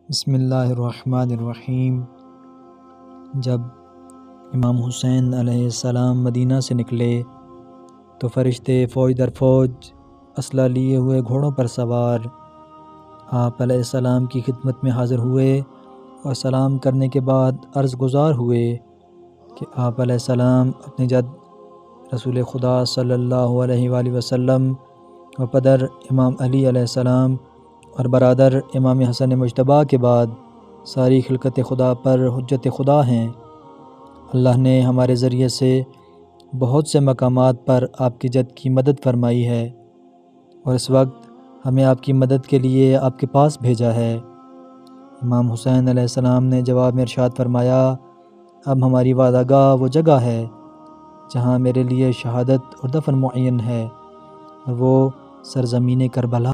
بسم اللہ الرحمن الرحیم۔ جب امام حسین علیہ السلام مدینہ سے نکلے تو فرشتے فوج در فوج اسلحہ لیے ہوئے گھوڑوں پر سوار آپ علیہ السلام کی خدمت میں حاضر ہوئے اور سلام کرنے کے بعد عرض گزار ہوئے کہ آپ علیہ السلام اپنے جد رسول خدا صلی اللہ علیہ وآلہ وسلم و پدر امام علی علیہ السلام اور برادر امام حسن مجتبیٰ کے بعد ساری خلقت خدا پر حجت خدا ہیں۔ اللہ نے ہمارے ذریعے سے بہت سے مقامات پر آپ کی جد کی مدد فرمائی ہے اور اس وقت ہمیں آپ کی مدد کے لیے آپ کے پاس بھیجا ہے۔ امام حسین علیہ السلام نے جواب میں ارشاد فرمایا، اب ہماری وعدہ گاہ وہ جگہ ہے جہاں میرے لیے شہادت اور دفن معین ہے، اور وہ سرزمین کربلا